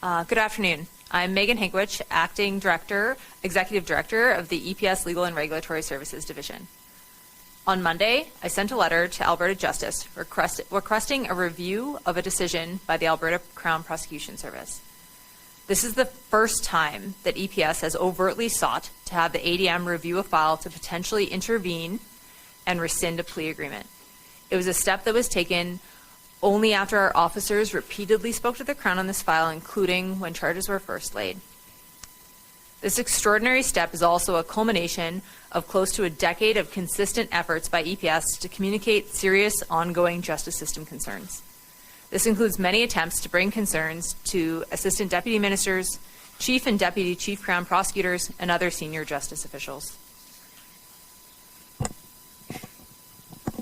Good afternoon. I'm Megan Hankewich, Executive Director of the EPS Legal and Regulatory Services Division. On Monday, I sent a letter to Alberta Justice requesting a review of a decision by the Alberta Crown Prosecution Service. This is the first time that EPS has overtly sought to have the ADM review a file to potentially intervene and rescind a plea agreement. It was a step that was taken only after our officers repeatedly spoke to the Crown on this file, including when charges were first laid. This extraordinary step is also a culmination of close to a decade of consistent efforts by EPS to communicate serious ongoing justice system concerns. This includes many attempts to bring concerns to Assistant Deputy Ministers, Chief and Deputy Chief Crown Prosecutors, and other senior justice officials.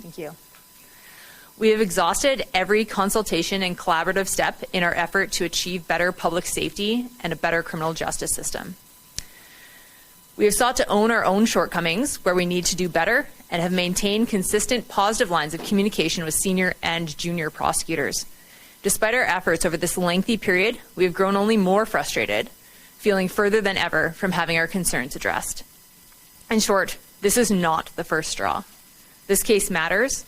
Thank you. We have exhausted every consultation and collaborative step in our effort to achieve better public safety and a better criminal justice system. We have sought to own our own shortcomings where we need to do better and have maintained consistent positive lines of communication with senior and junior prosecutors. Despite our efforts over this lengthy period, we have grown only more frustrated, feeling further than ever from having our concerns addressed. In short, this is not the first straw. This case matters,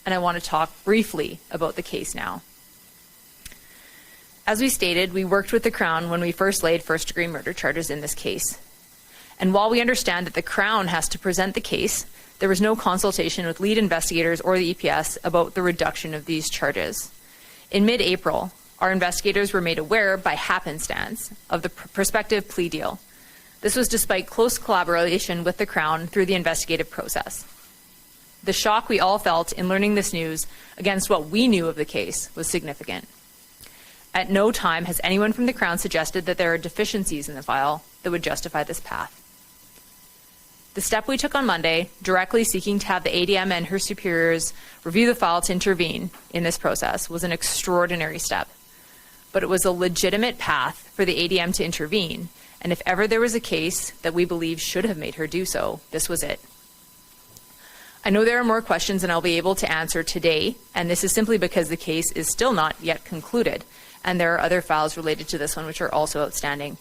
and I want to talk briefly about the case now. As we stated, we worked with the Crown when we first laid first-degree murder charges in this case. And while we understand that the Crown has to present the case, there was no consultation with lead investigators or the EPS about the reduction of these charges. In mid-April, our investigators were made aware by happenstance of the prospective plea deal. This was despite close collaboration with the Crown through the investigative process. The shock we all felt in learning this news against what we knew of the case was significant. At no time has anyone from the Crown suggested that there are deficiencies in the file that would justify this path. The step we took on Monday, directly seeking to have the ADM and her superiors review the file to intervene in this process, was an extraordinary step. But it was a legitimate path for the ADM to intervene, and if ever there was a case that we believe should have made her do so, this was it. I know there are more questions than I'll be able to answer today, and this is simply because the case is still not yet concluded, and there are other files related to this one which are also outstanding.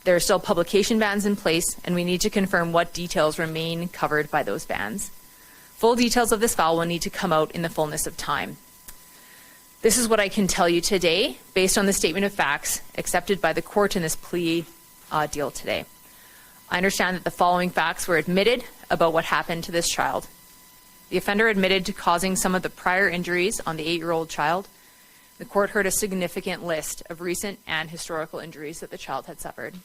There are still publication bans in place, and we need to confirm what details remain covered by those bans. Full details of this file will need to come out in the fullness of time. This is what I can tell you today, based on the statement of facts accepted by the court in this plea deal today. I understand that the following facts were admitted about what happened to this child. The offender admitted to causing some of the prior injuries on the 8-year-old child. The court heard a significant list of recent and historical injuries that the child had suffered.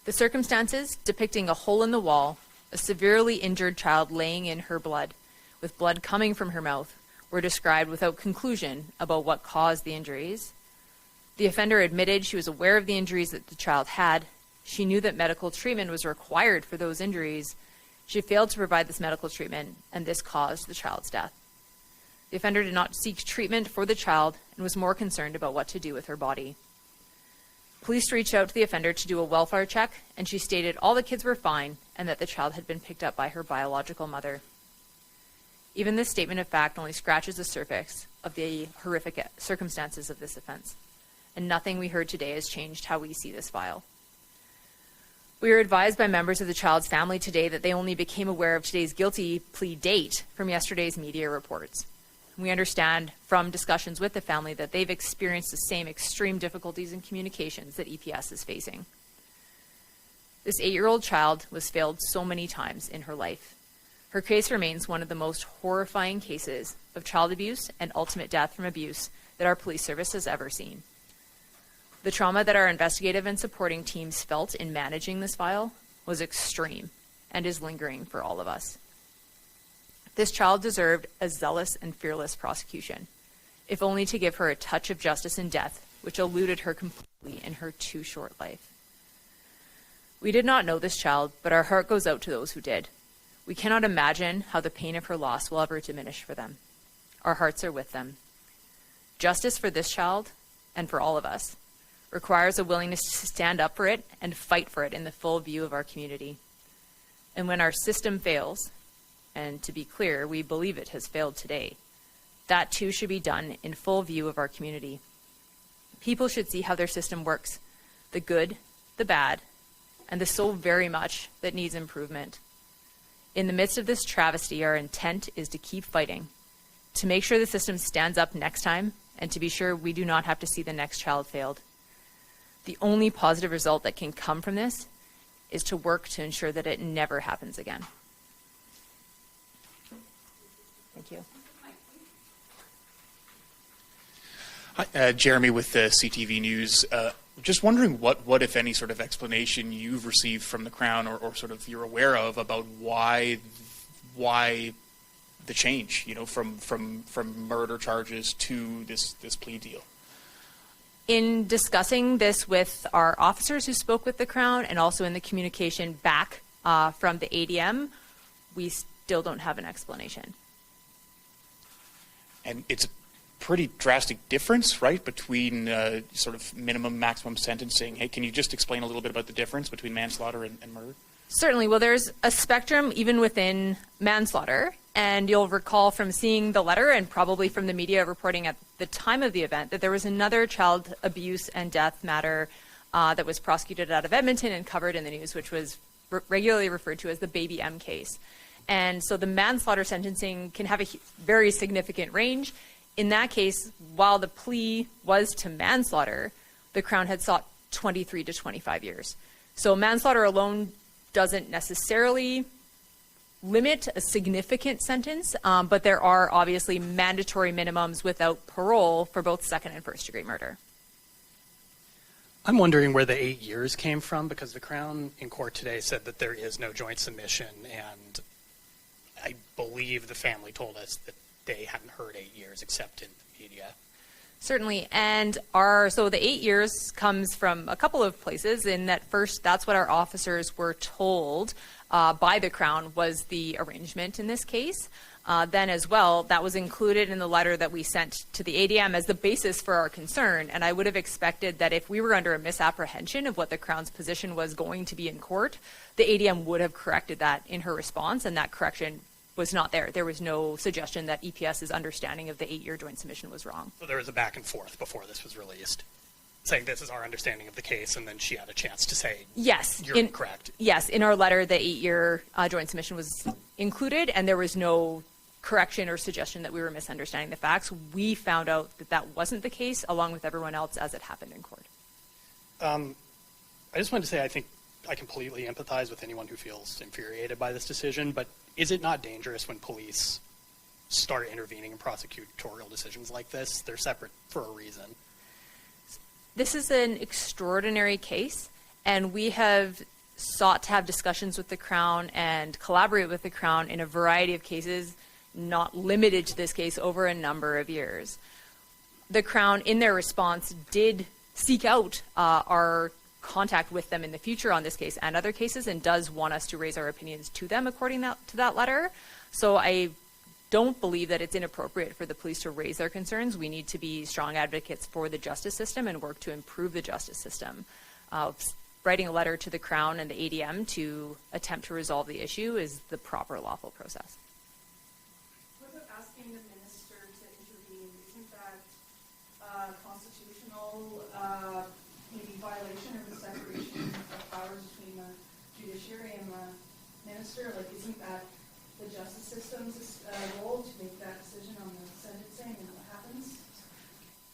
The circumstances depicting a hole in the wall, a severely injured child laying in her blood, with blood coming from her mouth, were described without conclusion about what caused the injuries. The offender admitted she was aware of the injuries that the child had. She knew that medical treatment was required for those injuries. She failed to provide this medical treatment, and this caused the child's death. The offender did not seek treatment for the child and was more concerned about what to do with her body. Police reached out to the offender to do a welfare check, and she stated all the kids were fine and that the child had been picked up by her biological mother. Even this statement of fact only scratches the surface of the horrific circumstances of this offense, and nothing we heard today has changed how we see this file. We were advised by members of the child's family today that they only became aware of today's guilty plea date from yesterday's media reports. We understand from discussions with the family that they've experienced the same extreme difficulties in communications that EPS is facing. This 8-year-old child was failed so many times in her life. Her case remains one of the most horrifying cases of child abuse and ultimate death from abuse that our police service has ever seen. The trauma that our investigative and supporting teams felt in managing this file was extreme and is lingering for all of us. This child deserved a zealous and fearless prosecution, if only to give her a touch of justice in death, which eluded her completely in her too short life. We did not know this child, but our heart goes out to those who did. We cannot imagine how the pain of her loss will ever diminish for them. Our hearts are with them. Justice for this child, and for all of us, requires a willingness to stand up for it and fight for it in the full view of our community. And when our system fails, and to be clear, we believe it has failed today, that too should be done in full view of our community. People should see how their system works, the good, the bad, and the so very much that needs improvement. In the midst of this travesty, our intent is to keep fighting, to make sure the system stands up next time, and to be sure we do not have to see the next child failed. The only positive result that can come from this is to work to ensure that it never happens again. Thank you. Hi, Jeremy with the CTV News. Just wondering what, if any, sort of explanation you've received from the Crown or sort of you're aware of about why the change, from murder charges to this plea deal. In discussing this with our officers who spoke with the Crown and also in the communication back from the ADM, we still don't have an explanation. And it's a pretty drastic difference, right, between sort of minimum, maximum sentencing. Hey, can you just explain a little bit about the difference between manslaughter and murder? Certainly. Well, there's a spectrum even within manslaughter. And you'll recall from seeing the letter and probably from the media reporting at the time of the event that there was another child abuse and death matter that was prosecuted out of Edmonton and covered in the news, which was regularly referred to as the Baby M case. And so the manslaughter sentencing can have a very significant range. In that case, while the plea was to manslaughter, the Crown had sought 23 to 25 years. So manslaughter alone doesn't necessarily limit a significant sentence, but there are obviously mandatory minimums without parole for both second and first degree murder. I'm wondering where the 8 years came from, because the Crown in court today said that there is no joint submission, and I believe the family told us that they hadn't heard 8 years except in the media. Certainly, and so the 8 years comes from a couple of places. In that first, that's what our officers were told by the Crown was the arrangement in this case. Then as well, that was included in the letter that we sent to the ADM as the basis for our concern. And I would have expected that if we were under a misapprehension of what the Crown's position was going to be in court, the ADM would have corrected that in her response, and that correction was not there. There was no suggestion that EPS's understanding of the 8-year joint submission was wrong. So there was a back and forth before this was released, saying this is our understanding of the case, and then she had a chance to say, yes, you're correct. Yes, in our letter, the 8-year joint submission was included, and there was no correction or suggestion that we were misunderstanding the facts. We found out that that wasn't the case, along with everyone else, as it happened in court. I just wanted to say I think I completely empathize with anyone who feels infuriated by this decision, but is it not dangerous when police start intervening in prosecutorial decisions like this? They're separate for a reason. This is an extraordinary case, and we have sought to have discussions with the Crown and collaborate with the Crown in a variety of cases, not limited to this case, over a number of years. The Crown, in their response, did seek out our contact with them in the future on this case and other cases, and does want us to raise our opinions to them according to that letter. So I don't believe that it's inappropriate for the police to raise their concerns. We need to be strong advocates for the justice system and work to improve the justice system. Writing a letter to the Crown and the ADM to attempt to resolve the issue is the proper lawful process. What about asking the minister to intervene? Isn't that constitutional maybe violation of the separation of powers between the judiciary and the minister? Like, isn't that the justice system's role to make that decision on the sentencing and what happens?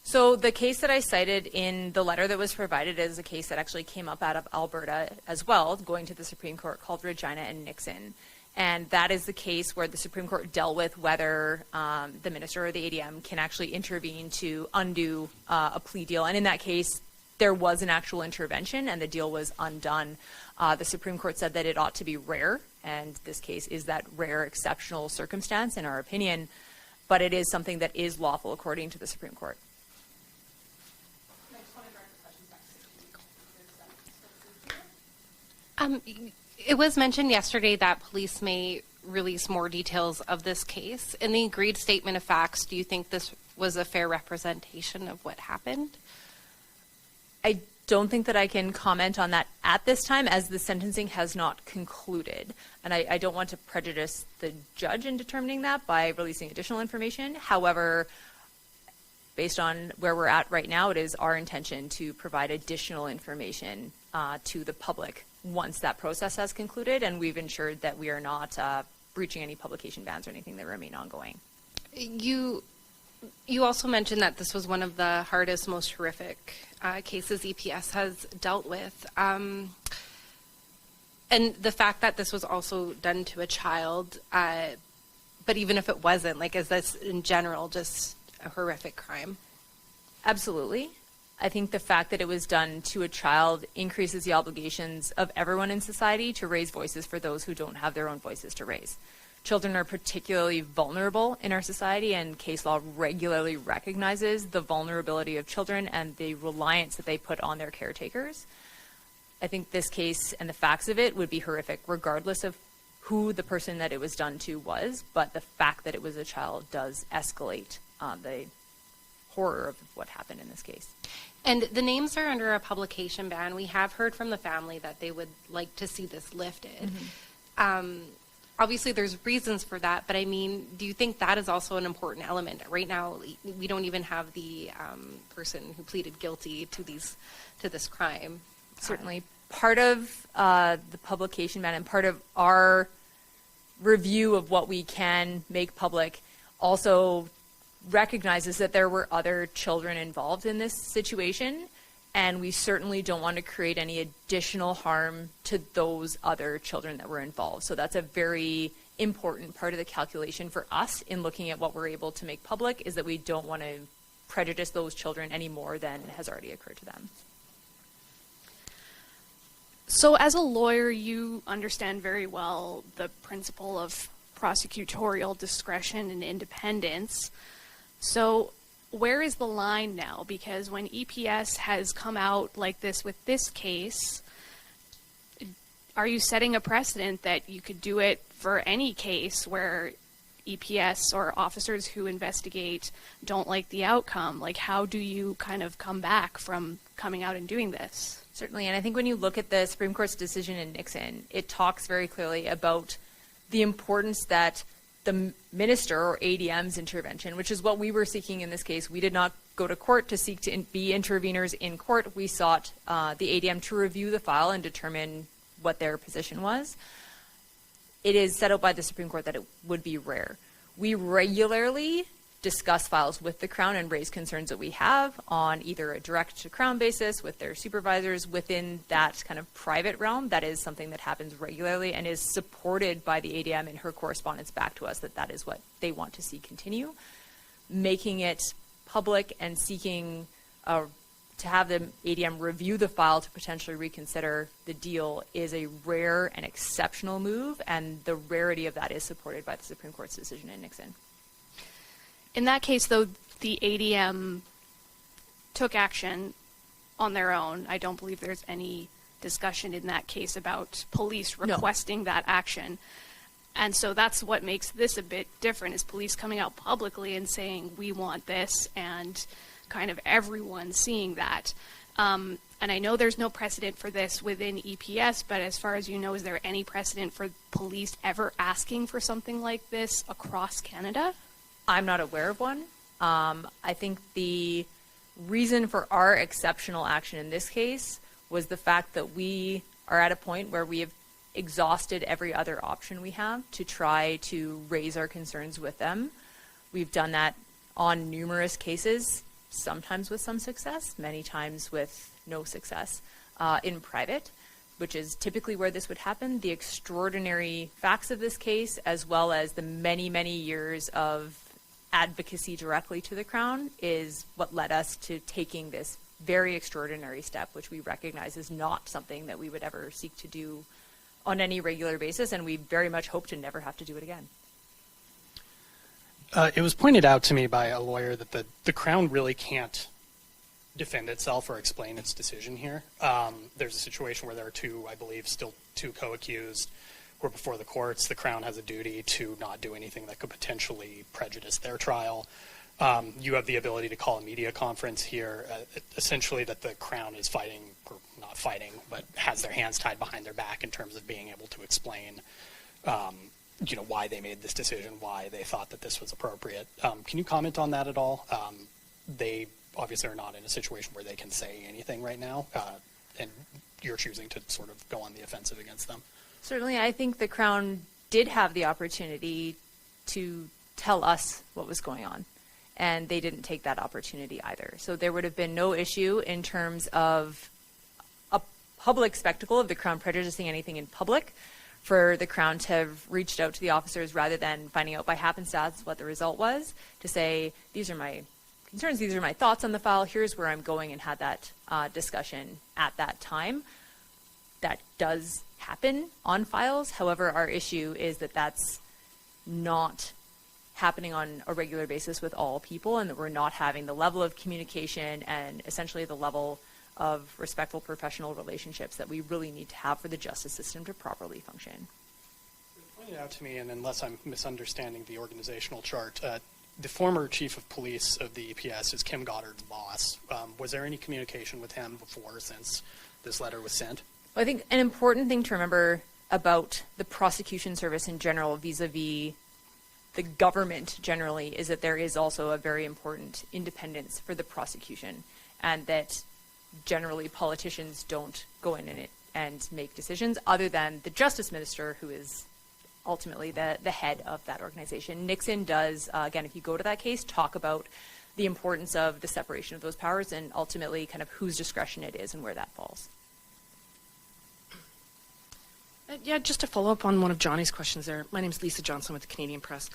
So the case that I cited in the letter that was provided is a case that actually came up out of Alberta as well, going to the Supreme Court, called Regina and Nixon. And that is the case where the Supreme Court dealt with whether the minister or the ADM can actually intervene to undo a plea deal. And in that case, there was an actual intervention and the deal was undone. The Supreme Court said that it ought to be rare, and this case is that rare, exceptional circumstance in our opinion, but it is something that is lawful according to the Supreme Court. It was mentioned yesterday that police may release more details of this case. In the agreed statement of facts, do you think this was a fair representation of what happened? I don't think that I can comment on that at this time, as the sentencing has not concluded. And I don't want to prejudice the judge in determining that by releasing additional information. However, based on where we're at right now, it is our intention to provide additional information to the public once that process has concluded, and we've ensured that we are not breaching any publication bans or anything that remain ongoing. You also mentioned that this was one of the hardest, most horrific cases EPS has dealt with. And the fact that this was also done to a child, but even if it wasn't, like, is this in general just a horrific crime? Absolutely. I think the fact that it was done to a child increases the obligations of everyone in society to raise voices for those who don't have their own voices to raise. Children are particularly vulnerable in our society, and case law regularly recognizes the vulnerability of children and the reliance that they put on their caretakers. I think this case and the facts of it would be horrific regardless of who the person that it was done to was, but the fact that it was a child does escalate the horror of what happened in this case. And the names are under a publication ban. We have heard from the family that they would like to see this lifted. Obviously, there's reasons for that, but I mean, do you think that is also an important element? Right now, we don't even have the person who pleaded guilty to this crime. Certainly. Part of the publication ban and part of our review of what we can make public also recognizes that there were other children involved in this situation, and we certainly don't want to create any additional harm to those other children that were involved. So that's a very important part of the calculation for us in looking at what we're able to make public, is that we don't want to prejudice those children any more than has already occurred to them. So as a lawyer, you understand very well the principle of prosecutorial discretion and independence. So where is the line now? Because when EPS has come out like this with this case, are you setting a precedent that you could do it for any case where EPS or officers who investigate don't like the outcome? Like, how do you kind of come back from coming out and doing this? Certainly, and I think when you look at the Supreme Court's decision in Nixon, it talks very clearly about the importance that the minister or ADM's intervention, which is what we were seeking in this case. We did not go to court to seek to be interveners in court. We sought the ADM to review the file and determine what their position was. It is set out by the Supreme Court that it would be rare. We regularly discuss files with the Crown and raise concerns that we have on either a direct to Crown basis with their supervisors within that kind of private realm. That is something that happens regularly and is supported by the ADM in her correspondence back to us that that is what they want to see continue. Making it public and seeking to have the ADM review the file to potentially reconsider the deal is a rare and exceptional move, and the rarity of that is supported by the Supreme Court's decision in Nixon. In that case, though, the ADM took action on their own. I don't believe there's any discussion in that case about police requesting that action. And so that's what makes this a bit different, is police coming out publicly and saying, we want this, and kind of everyone seeing that. And I know there's no precedent for this within EPS, but as far as you know, is there any precedent for police ever asking for something like this across Canada? I'm not aware of one. I think the reason for our exceptional action in this case was the fact that we are at a point where we have exhausted every other option we have to try to raise our concerns with them. We've done that on numerous cases, sometimes with some success, many times with no success, in private, which is typically where this would happen. The extraordinary facts of this case, as well as the many, many years of advocacy directly to the Crown, is what led us to taking this very extraordinary step, which we recognize is not something that we would ever seek to do on any regular basis, and we very much hope to never have to do it again. It was pointed out to me by a lawyer that the Crown really can't defend itself or explain its decision here. There's a situation where there are still two co-accused who are before the courts. The Crown has a duty to not do anything that could potentially prejudice their trial. You have the ability to call a media conference here, essentially that the Crown is fighting, or not fighting, but has their hands tied behind their back in terms of being able to explain why they made this decision, why they thought that this was appropriate. Can you comment on that at all? they obviously are not in a situation where they can say anything right now, and you're choosing to sort of go on the offensive against them. Certainly, I think the Crown did have the opportunity to tell us what was going on, and they didn't take that opportunity either. So there would have been no issue in terms of a public spectacle of the Crown prejudicing anything in public for the Crown to have reached out to the officers rather than finding out by happenstance what the result was, to say, these are my concerns, these are my thoughts on the file, here's where I'm going, and had that discussion at that time. That does happen on files. However, our issue is that that's not happening on a regular basis with all people, and that we're not having the level of communication and essentially the level of respectful professional relationships that we really need to have for the justice system to properly function. Pointed out to me, and unless I'm misunderstanding the organizational chart, the former chief of police of the EPS is Kim Goddard's boss. Was there any communication with him before, since this letter was sent? Well, I think an important thing to remember about the prosecution service in general vis-a-vis the government generally is that there is also a very important independence for the prosecution, and that generally politicians don't go in it and make decisions other than the justice minister, who is ultimately the head of that organization. Nixon does, again, if you go to that case, talk about the importance of the separation of those powers and ultimately kind of whose discretion it is and where that falls. Yeah, just to follow up on one of Johnny's questions there. My name is Lisa Johnson with the Canadian Press.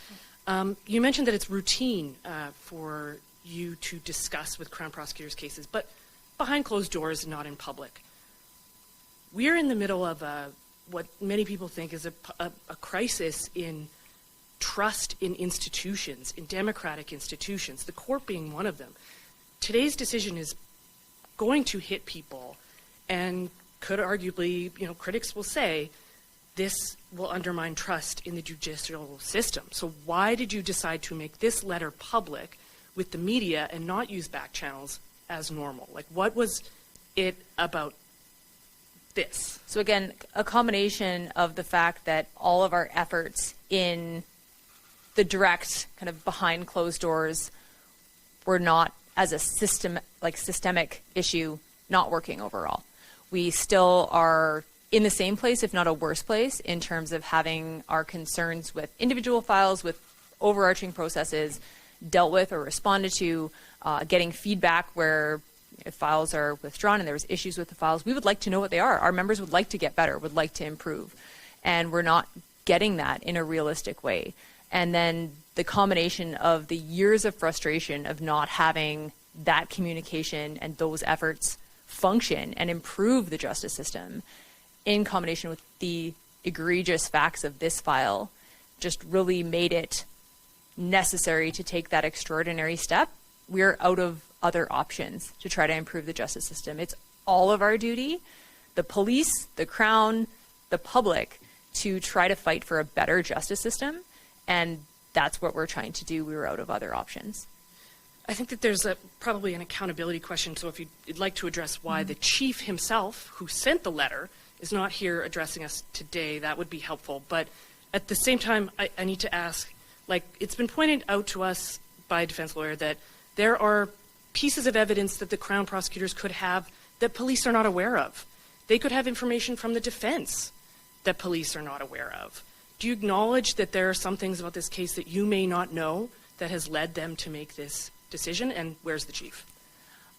You mentioned that it's routine for you to discuss with Crown prosecutors cases, but behind closed doors, not in public. We're in the middle of what many people think is a crisis in trust in institutions, in democratic institutions, the court being one of them. Today's decision is going to hit people, and could arguably, critics will say, this will undermine trust in the judicial system. So why did you decide to make this letter public with the media and not use back channels as normal? Like, what was it about this? So again, a combination of the fact that all of our efforts in the direct kind of behind closed doors were not, as a systemic issue, not working overall. We still are in the same place, if not a worse place, in terms of having our concerns with individual files, with overarching processes dealt with or responded to, getting feedback where if files are withdrawn and there was issues with the files, we would like to know what they are. Our members would like to get better, would like to improve. And we're not getting that in a realistic way. And then the combination of the years of frustration of not having that communication and those efforts function and improve the justice system, in combination with the egregious facts of this file, just really made it necessary to take that extraordinary step. We're out of other options to try to improve the justice system. It's all of our duty, the police, the Crown, the public, to try to fight for a better justice system. And that's what we're trying to do. We were out of other options. I think that there's probably an accountability question. So if you'd like to address why the chief himself, who sent the letter, is not here addressing us today, that would be helpful. But at the same time, I need to ask, it's been pointed out to us by a defense lawyer that there are pieces of evidence that the Crown prosecutors could have that police are not aware of. They could have information from the defense that police are not aware of. Do you acknowledge that there are some things about this case that you may not know that has led them to make this decision? And where's the chief?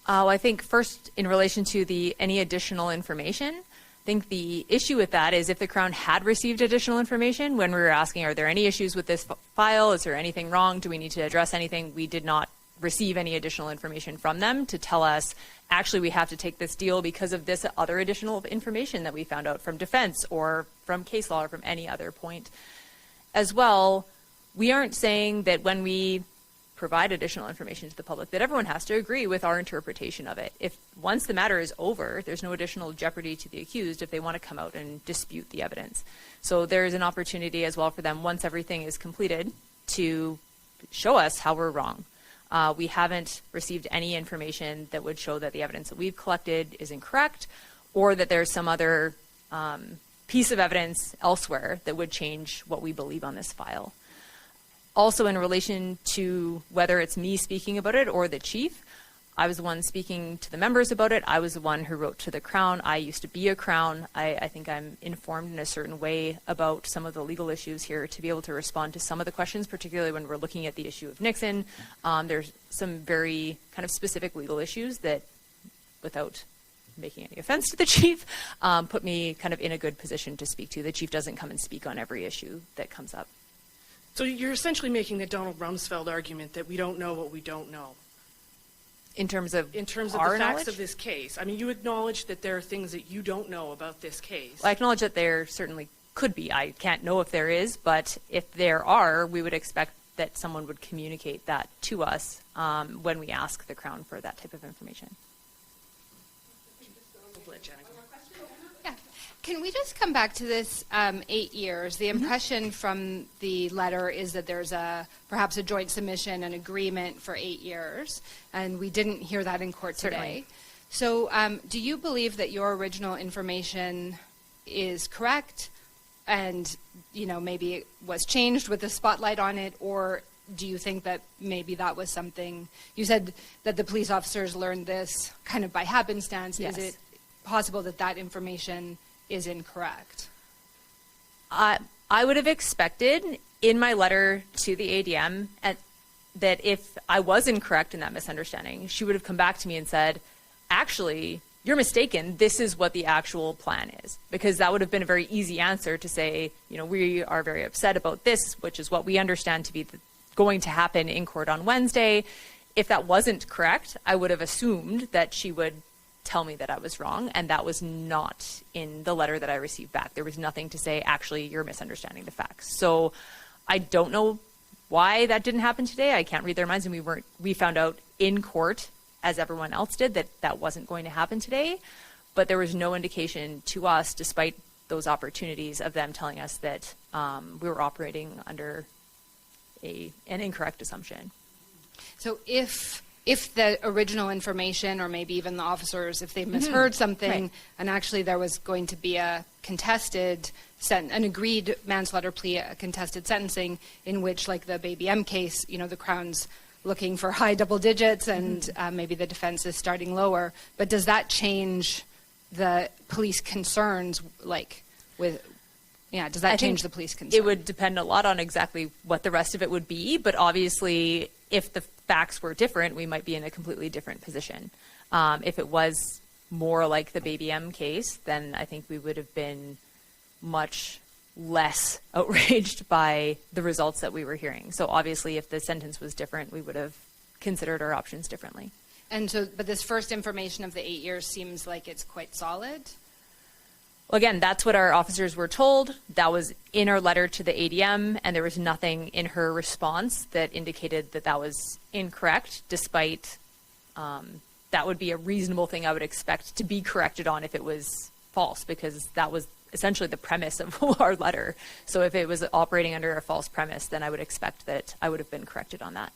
I think first, in relation to any additional information, I think the issue with that is if the Crown had received additional information when we were asking, are there any issues with this file? Is there anything wrong? Do we need to address anything? We did not receive any additional information from them to tell us, actually, we have to take this deal because of this other additional information that we found out from defense or from case law or from any other point. As well, we aren't saying that when we provide additional information to the public that everyone has to agree with our interpretation of it. If once the matter is over, there's no additional jeopardy to the accused if they want to come out and dispute the evidence. So there's an opportunity as well for them, once everything is completed, to show us how we're wrong. We haven't received any information that would show that the evidence that we've collected is incorrect, or that there's some other piece of evidence elsewhere that would change what we believe on this file. Also, in relation to whether it's me speaking about it or the chief, I was the one speaking to the members about it. I was the one who wrote to the Crown. I used to be a Crown. I think I'm informed in a certain way about some of the legal issues here to be able to respond to some of the questions, particularly when we're looking at the issue of Nixon. There's some very kind of specific legal issues that, without making any offense to the chief, put me kind of in a good position to speak to. The chief doesn't come and speak on every issue that comes up. So you're essentially making the Donald Rumsfeld argument that we don't know what we don't know. In terms of our the facts knowledge of this case. I mean, you acknowledge that there are things that you don't know about this case. I acknowledge that there certainly could be. I can't know if there is, but if there are, we would expect that someone would communicate that to us when we ask the Crown for that type of information. Yeah. Can we just come back to this 8 years? The impression from the letter is that there's perhaps a joint submission and agreement for 8 years, and we didn't hear that in court today. So do you believe that your original information is correct and, you know, maybe it was changed with the spotlight on it, or do you think that maybe that was something, you said that the police officers learned this kind of by happenstance. Yes. Is it possible that that information is incorrect? I would have expected in my letter to the ADM that if I was incorrect in that misunderstanding, she would have come back to me and said, actually, you're mistaken. This is what the actual plan is. Because that would have been a very easy answer to say, you know, we are very upset about this, which is what we understand to be going to happen in court on Wednesday. If that wasn't correct, I would have assumed that she would tell me that I was wrong, and that was not in the letter that I received back. There was nothing to say, actually, you're misunderstanding the facts. So I don't know why that didn't happen today. I can't read their minds, and we found out in court, as everyone else did, that that wasn't going to happen today. But there was no indication to us, despite those opportunities, of them telling us that we were operating under an incorrect assumption. So if the original information, or maybe even the officers, if they misheard something, Right. and actually there was going to be a contested, an agreed manslaughter plea, a contested sentencing, in which, like the Baby M case, you know, the Crown's looking for high double digits, and maybe the defense is starting lower. But does that change the police concerns, like with? Yeah, does that change the police concern? It would depend a lot on exactly what the rest of it would be, but obviously, if the facts were different, we might be in a completely different position. If it was more like the Baby M case, then I think we would have been much less outraged by the results that we were hearing. So obviously, if the sentence was different, we would have considered our options differently. And so, but this first information of the 8 years seems like it's quite solid. Well, again, that's what our officers were told. That was in our letter to the ADM, and there was nothing in her response that indicated that that was incorrect, despite that would be a reasonable thing I would expect to be corrected on if it was false, because that was essentially the premise of our letter. So if it was operating under a false premise, then I would expect that I would have been corrected on that.